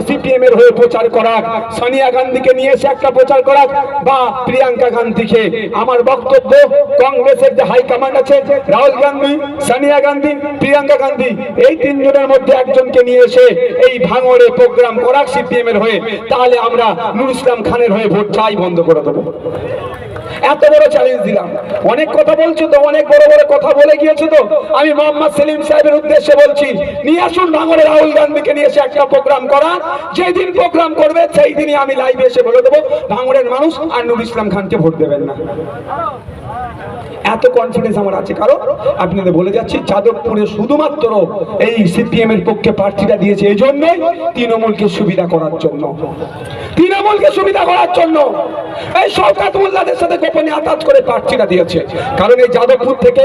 CPM এর হয়ে প্রচার করাক, সোনিয়া গান্ধীকে নিয়ে এসে একটা প্রচার করাক, বা প্রিয়াঙ্কা গান্ধীকে। আমার বক্তব্য, কংগ্রেসের যে হাইকমান্ড আছে, রাহুল গান্ধী, সোনিয়া গান্ধী, প্রিয়াঙ্কা গান্ধী, এই তিনজনের মধ্যে একজনকে নিয়ে এসে এই ভাঙড়ে প্রোগ্রাম করাক সিপিএম এর হয়ে, তাহলে আমরা নুর ইসলাম খানের হয়ে ভোট চাই বন্ধ করে দেবো। এত বড় চ্যালেঞ্জ দিলাম। অনেক কথা বলছো তো, অনেক বড় বড় কথা বলে গিয়েছো তো, আমি মোহাম্মদ সেলিম সাহেবের উদ্দেশ্যে বলছি, নিয়ে আসুন ভাঙড়ে রাহুল গান্ধীকে নিয়ে এসে একটা প্রোগ্রাম করা। যেদিন প্রোগ্রাম করবে সেই দিনই আমি লাইভে এসে বলে দেবো ভাঙড়ের মানুষ আর নুর ইসলাম খানকে ভোট দেবেন না। এত কনফিডেন্স আমার আছে। কারণ আপনাদের বলে যাচ্ছি, যাদবপুরে শুধুমাত্র এই সিপিএম এর পক্ষে প্রার্থীরা দিয়েছে এই জন্যই, তৃণমূলকে সুবিধা করার জন্য, তৃণমূলকে সুবিধা করার জন্য এই শওকত মোল্লাদের সাথে গোপনে আতাত করে প্রার্থীরা দিয়েছে। কারণ এই যাদবপুর থেকে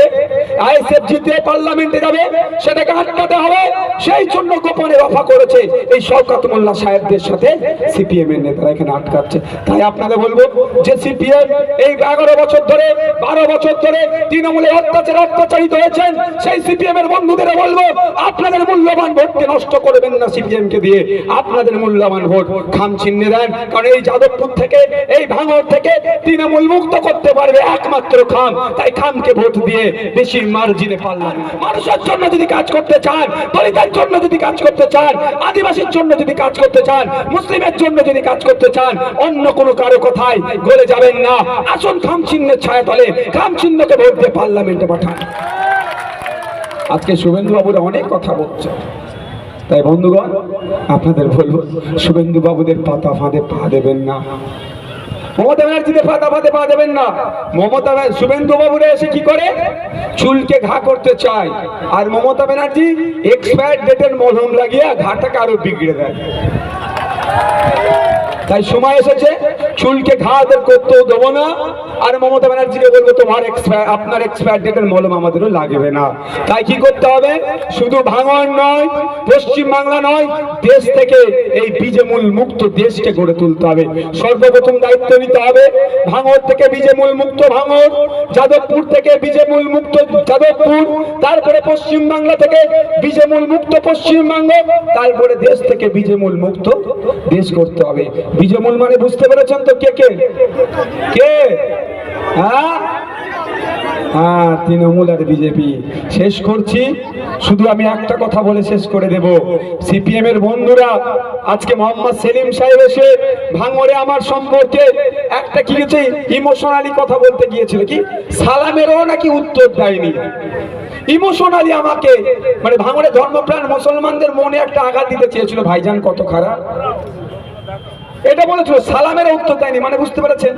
আইএসএফ জিতে পার্লামেন্টে যাবে, সেটাকে আটকাতে হবে, সেই জন্য গোপনে রফা করেছে এই শওকত মোল্লা সাহেবদের সাথে সিপিএম এর নেতারা এখানে আটকাচ্ছে। তাই আপনাদের বলবো যে সিপিএম এই 11 বছর ধরে, 12 বছর ধরে তৃণমূলের অত্যাচারিত হয়েছেন, সেই সিপিএম এর বন্ধুদের বলবো, আপনাদের মূল্যবান ভোটকে নষ্ট করবেন না সিপিএম কে দিয়ে। আপনাদের মূল্যবান ভোট খাম চিহ্নে দেন। কারণ এই যাদবপুর থেকে, এই ভাঙড় থেকে তৃণমূল মুক্ত করতে পারবে একমাত্র খাম। তাই খামকে ভোট দিয়ে বেশি মার্জিনে পারলাম। মানুষের জন্য যদি কাজ করতে চান, দলিতের জন্য যদি কাজ করতে চান, আদিবাসীর জন্য যদি কাজ করতে চান, মুসলিমের জন্য যদি কাজ করতে চান, অন্য কোনো কারো কথায় গলে যাবেন না। আসুন খাম চিহ্নের ছায়া তলে খাম চিহ্নকে ভোট দিয়ে পার্লামেন্টে পাঠান। আজকে শুভেন্দু বাবুরা অনেক কথা বলছে, তাই বন্ধুগণ আপনাদের বলবো, শুভেন্দু বাবুদের পাতা ফাঁদে পা দেবেন না, মমতা ব্যানার্জিদের পাতা ফাঁদে পা দেবেন না। মমতা শুভেন্দু বাবুরা এসে কি করে, চুলকে ঘা করতে চায়, আর মমতা ব্যানার্জি এক্সপায়ার ডেটের মলম লাগিয়ে ঘাটাকে আরো বিগড়ে দেয়। তাই সময় এসেছে, চুলকে ঘা করতেও দেবো না, আর মমতা ব্যানার্জিকে বলবো তোমার আপনার এক্সপায়ার ডেটের মলম আমাদেরও লাগবে না। তাই কি করতে হবে, শুধু ভাঙড় নয়, পশ্চিম বাংলা নয়, দেশ থেকে এই বীজমূল মুক্ত দেশকে গড়ে তুলতে হবে। সর্বপ্রথম দায়িত্ব নিতে হবে ভাঙড় থেকে বীজমূল মুক্ত ভাঙড়, যাদবপুর থেকে বীজমূল মুক্ত যাদবপুর, তারপরে পশ্চিম বাংলা থেকে বীজমূল মুক্ত পশ্চিমবঙ্গ, তারপরে দেশ থেকে বীজমূল মুক্ত দেশ করতে হবে। বীজমূল মানে বুঝতে পেরেছেন তো কে কে কে? হ্যাঁ, তৃণমূল আর বিজেপি। শেষ করছি, শুধু আমি একটা কথা বলে শেষ করে দেব। সিপিএম এর বন্ধুরা আজকে মোহাম্মদ সেলিম সাহেব এসে ভাঙড়ে আমার সম্পর্কে একটা কি গেছে ইমোশনালি কথা বলতে গিয়েছিল, কি সালামেরও নাকি উত্তর দেয়নি। ইমোশনালি আমাকে, মানে ভাঙড়ে ধর্মপ্রাণ মুসলমানদের মনে একটা আঘাত দিতে চেয়েছিল, ভাইজান কত খারাপ এটা বলেছিল, সালামের উত্তর দেয়নি। মানে বুঝতে পেরেছেন